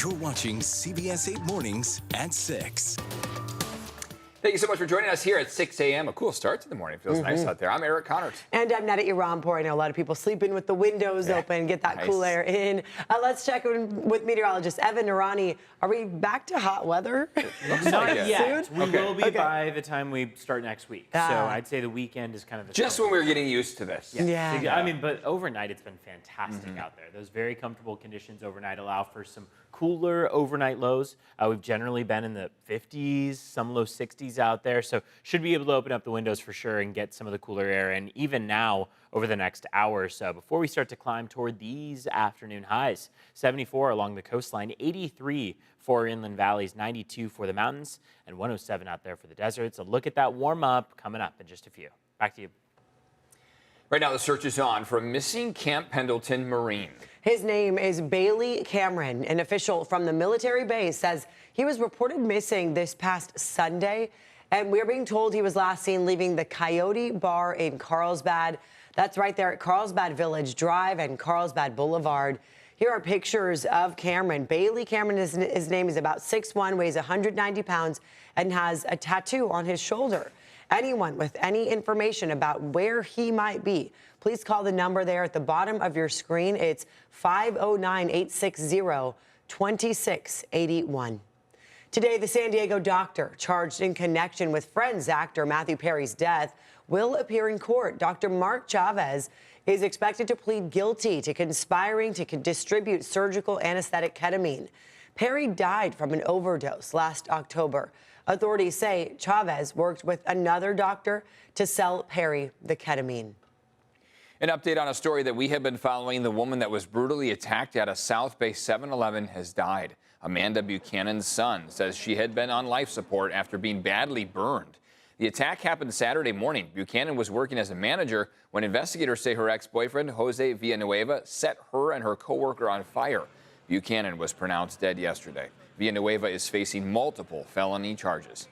You're watching CBS 8 Mornings at 6. Thank you so much for joining us here at 6 a.m. A cool start to the morning. Feels nice out there. I'm Eric Connors. And I'm Nada Iranpour. I know a lot of people sleeping with the windows open, get that cool air in. Let's check in with meteorologist Evan Noorani. Are we back to hot weather? Not yet. Soon? We will be by the time we start next week. So I'd say the weekend is kind of the Just when we're getting used to this. Yeah. I mean, but overnight it's been fantastic out there. Those very comfortable conditions overnight allow for some cooler overnight lows. We've generally been in the 50s, some low 60s out there. So should be able to open up the windows for sure and get some of the cooler air in even now over the next hour or so before we start to climb toward these afternoon highs. 74 along the coastline, 83 for inland valleys, 92 for the mountains, and 107 out there for the deserts. A look at that warm up coming up in just a few. Back to you. Right now, the search is on for a missing Camp Pendleton Marine. His name is Bailey Cameron. An official from the military base says he was reported missing this past Sunday, and we're being told he was last seen leaving the Coyote Bar in Carlsbad. That's right there at Carlsbad Village Drive and Carlsbad Boulevard. Here are pictures of Cameron. Bailey Cameron, his name is about 6'1", weighs 190 pounds, and has a tattoo on his shoulder. Anyone with any information about where he might be, please call the number there at the bottom of your screen. It's 509-860-2681. Today, the San Diego doctor charged in connection with Friends actor Matthew Perry's death will appear in court. Dr. Mark Chavez is expected to plead guilty to conspiring to distribute surgical anesthetic ketamine. Perry died from an overdose last October. Authorities say Chavez worked with another doctor to sell Perry the ketamine. An update on a story that we have been following. The woman that was brutally attacked at a South Bay 7-Eleven has died. Amanda Buchanan's son says she had been on life support after being badly burned. The attack happened Saturday morning. Buchanan was working as a manager when investigators say her ex-boyfriend, Jose Villanueva, set her and her coworker on fire. Buchanan was pronounced dead yesterday. Villanueva is facing multiple felony charges.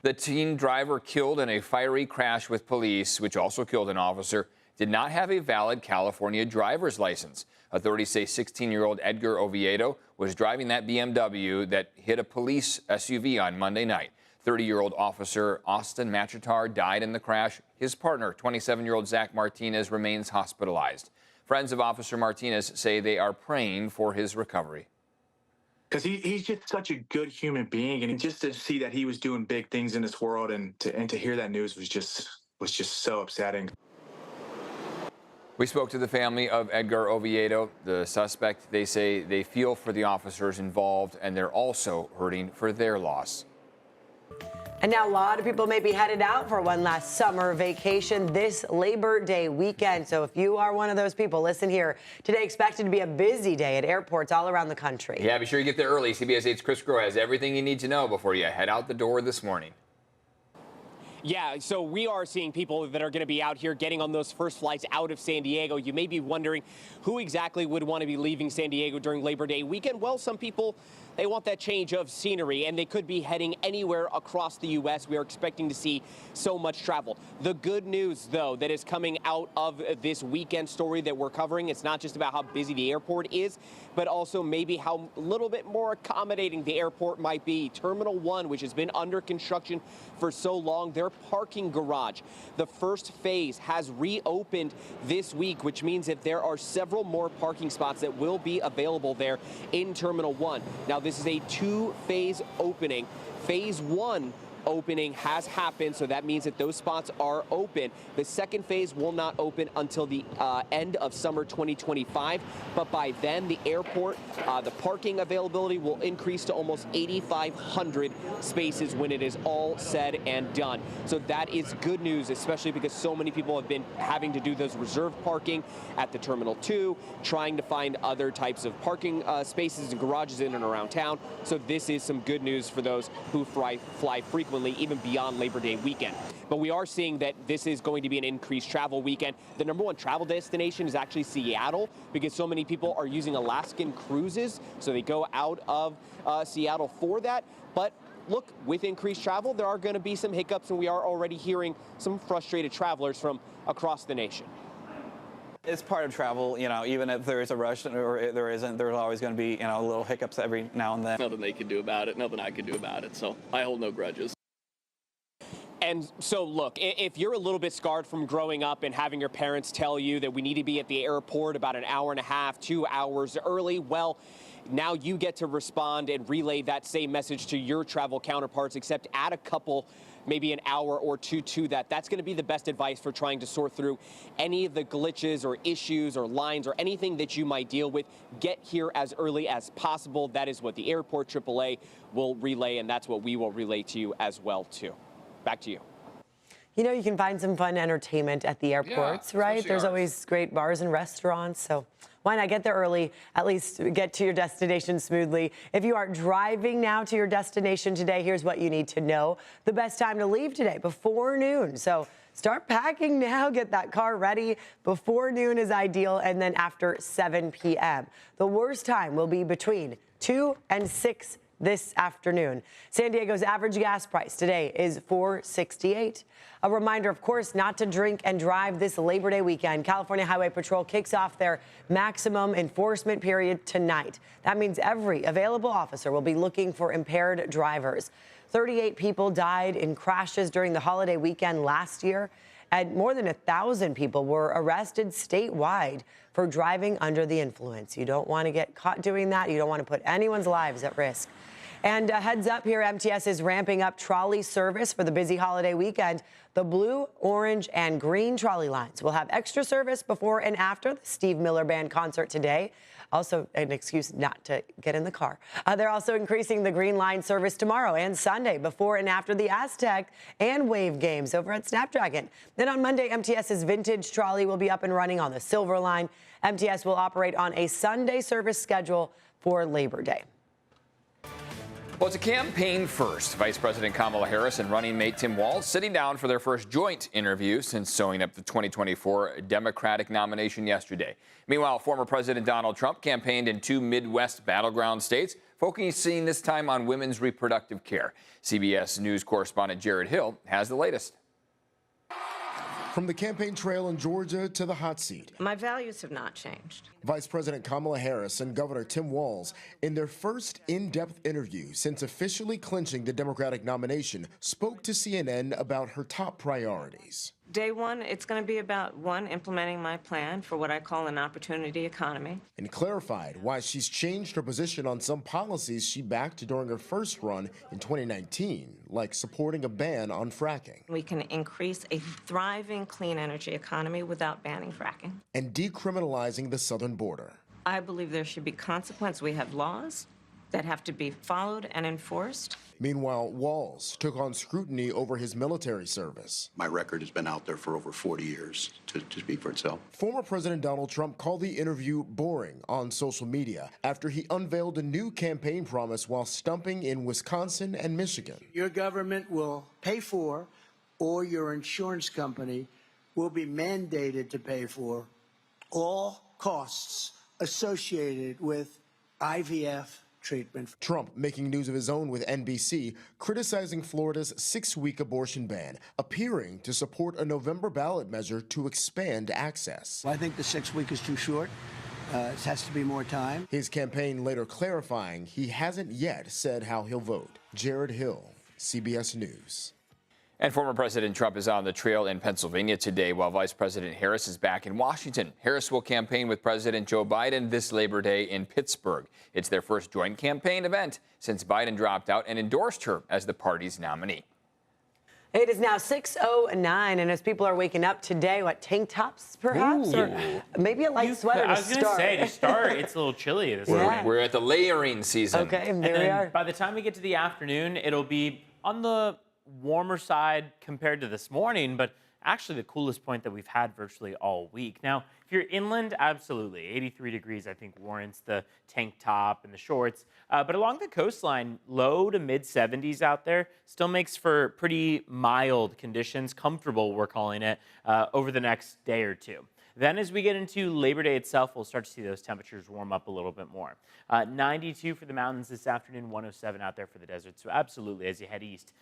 The teen driver killed in a fiery crash with police, which also killed an officer, did not have a valid California driver's license. Authorities say 16-year-old Edgar Oviedo was driving that BMW that hit a police SUV on Monday night. 30-year-old officer Austin Machitar died in the crash. His partner, 27-year-old Zach Martinez, remains hospitalized. Friends of Officer Martinez say they are praying for his recovery. Because he's just such a good human being, and just to see that he was doing big things in this world, and to hear that news was just so upsetting. We spoke to the family of Edgar Oviedo, the suspect. They say they feel for the officers involved, and they're also hurting for their loss. And now a lot of people may be headed out for one last summer vacation this Labor Day weekend. So if you are one of those people, listen here. Today expected to be a busy day at airports all around the country. Yeah, be sure you get there early. CBS 8's Chris Groh has everything you need to know before you head out the door this morning. Yeah, so we are seeing people that are going to be out here getting on those first flights out of San Diego. You may be wondering who exactly would want to be leaving San Diego during Labor Day weekend. Well, some people, they want that change of scenery, and they could be heading anywhere across the U.S. We are expecting to see so much travel. The good news, though, that is coming out of this weekend story that we're covering, it's not just about how busy the airport is, but also maybe how a little bit more accommodating the airport might be. Terminal 1, which has been under construction for so long, their parking garage, the first phase, has reopened this week, which means that there are several more parking spots that will be available there in Terminal 1. Now, this is a 2-phase opening. Phase 1 opening has happened, so that means that those spots are open. The second phase will not open until the end of summer 2025, but by then the airport, the parking availability will increase to almost 8,500 spaces when it is all said and done. So that is good news, especially because so many people have been having to do those reserve parking at the Terminal 2, trying to find other types of parking spaces and garages in and around town. So this is some good news for those who fly frequently, even beyond Labor Day weekend. But we are seeing that this is going to be an increased travel weekend. The #1 travel destination is actually Seattle, because so many people are using Alaskan cruises, so they go out of Seattle for that. But look, with increased travel, there are going to be some hiccups, and we are already hearing some frustrated travelers from across the nation. It's part of travel, even if there is a rush or there isn't, there's always going to be, little hiccups every now and then. Nothing they can do about it, nothing I can do about it. So I hold no grudges. And so, look, if you're a little bit scarred from growing up and having your parents tell you that we need to be at the airport about an hour and a half, 2 hours early, well, now you get to respond and relay that same message to your travel counterparts, except add a couple, maybe an hour or two to that. That's going to be the best advice for trying to sort through any of the glitches or issues or lines or anything that you might deal with. Get here as early as possible. That is what the airport AAA will relay, and that's what we will relay to you as well, too. Back to you. You know, you can find some fun entertainment at the airports, right? There's always great bars and restaurants, so why not get there early, at least get to your destination smoothly. If you are driving now to your destination today, here's what you need to know. The best time to leave today, before noon. So start packing now, get that car ready. Before noon is ideal, and then after 7 p.m. The worst time will be between 2 and 6 this afternoon. San Diego's average gas price today is $4.68. A reminder, of course, not to drink and drive this Labor Day weekend. California Highway Patrol kicks off their maximum enforcement period tonight. That means every available officer will be looking for impaired drivers. 38 people died in crashes during the holiday weekend last year, and more than 1,000 people were arrested statewide for driving under the influence. You don't want to get caught doing that. You don't want to put anyone's lives at risk. And heads up here, MTS is ramping up trolley service for the busy holiday weekend. The blue, orange, and green trolley lines will have extra service before and after the Steve Miller Band concert today. Also, an excuse not to get in the car. They're also increasing the green line service tomorrow and Sunday before and after the Aztec and Wave games over at Snapdragon. Then on Monday, MTS's vintage trolley will be up and running on the Silver Line. MTS will operate on a Sunday service schedule for Labor Day. Well, it's a campaign first. Vice President Kamala Harris and running mate Tim Walz sitting down for their first joint interview since sewing up the 2024 Democratic nomination yesterday. Meanwhile, former President Donald Trump campaigned in 2 Midwest battleground states, focusing this time on women's reproductive care. CBS News correspondent Jared Hill has the latest. From the campaign trail in Georgia to the hot seat, my values have not changed. Vice President Kamala Harris and Governor Tim Walz, in their first in-depth interview since officially clinching the Democratic nomination, spoke to CNN about her top priorities. Day one, it's going to be about, one, implementing my plan for what I call an opportunity economy. And clarified why she's changed her position on some policies she backed during her first run in 2019, like supporting a ban on fracking. We can increase a thriving clean energy economy without banning fracking. And decriminalizing the southern border. I believe there should be consequence. We have laws that have to be followed and enforced. Meanwhile, Walz took on scrutiny over his military service. My record has been out there for over 40 years to speak for itself. Former President Donald Trump called the interview boring on social media after he unveiled a new campaign promise while stumping in Wisconsin and Michigan. Your government will pay for, or your insurance company will be mandated to pay for, all costs associated with IVF treatment. Trump making news of his own with NBC, criticizing Florida's 6-week abortion ban, appearing to support a November ballot measure to expand access. I think the 6 week is too short. It has to be more time. His campaign later clarifying he hasn't yet said how he'll vote. Jared Hill, CBS News. And former President Trump is on the trail in Pennsylvania today, while Vice President Harris is back in Washington. Harris will campaign with President Joe Biden this Labor Day in Pittsburgh. It's their first joint campaign event since Biden dropped out and endorsed her as the party's nominee. It is now 6:09, and as people are waking up today, what, tank tops perhaps? Ooh. Or maybe a light sweater I was to going to start. say, to start, it's a little chilly this morning. We're at the layering season. Okay, And there we then are. by the time we get to the afternoon, it'll be on the warmer side compared to this morning, but actually the coolest point that we've had virtually all week. Now, if you're inland, absolutely. 83 degrees, I think, warrants the tank top and the shorts. But along the coastline, low to mid 70s out there still makes for pretty mild conditions, comfortable, we're calling it, over the next day or two. Then as we get into Labor Day itself, we'll start to see those temperatures warm up a little bit more. 92 for the mountains this afternoon, 107 out there for the desert. So absolutely, as you head east,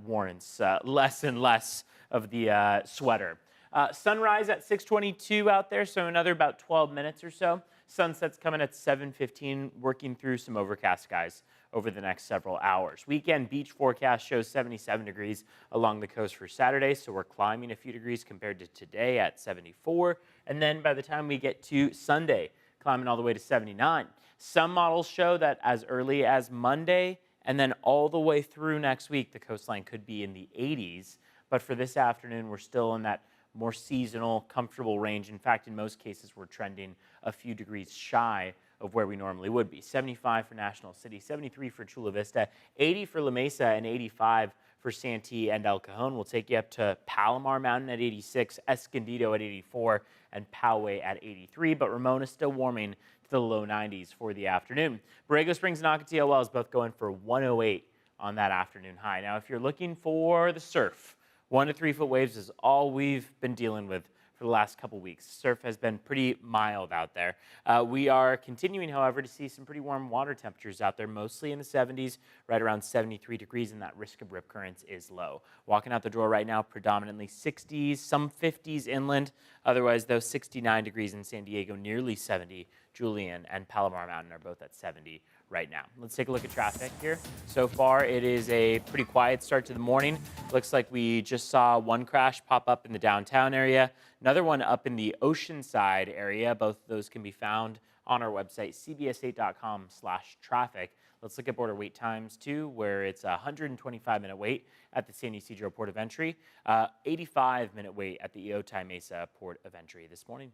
warrants less and less of the sweater. Sunrise at 6:22 out there, so another about 12 minutes or so. Sunset's coming at 7:15, working through some overcast skies over the next several hours. Weekend beach forecast shows 77 degrees along the coast for Saturday, so we're climbing a few degrees compared to today at 74. And then by the time we get to Sunday, climbing all the way to 79. Some models show that as early as Monday and then all the way through next week, the coastline could be in the 80s. But for this afternoon, we're still in that more seasonal, comfortable range. In fact, in most cases, we're trending a few degrees shy of where we normally would be. 75 for National City, 73 for Chula Vista, 80 for La Mesa, and 85 for Santee and El Cajon. We'll take you up to Palomar Mountain at 86, Escondido at 84, and Poway at 83. But Ramona still warming to the low 90s for the afternoon. Borrego Springs and Ocotillo Wells both going for 108 on that afternoon high. Now, if you're looking for the surf, 1 to 3 foot waves is all we've been dealing with for the last couple weeks. Surf has been pretty mild out there. We are continuing, however, to see some pretty warm water temperatures out there, mostly in the 70s, right around 73 degrees, and that risk of rip currents is low. Walking out the door right now, predominantly 60s, some 50s inland. Otherwise, though, 69 degrees in San Diego, nearly 70. Julian and Palomar Mountain are both at 70 right now. Let's take a look at traffic here. So far, it is a pretty quiet start to the morning. Looks like we just saw one crash pop up in the downtown area, another one up in the Oceanside area. Both of those can be found on our website, cbs8.com/traffic. Let's look at border wait times too, where it's a 125-minute wait at the San Ysidro Port of Entry, 85-minute wait at the Otay Mesa Port of Entry this morning.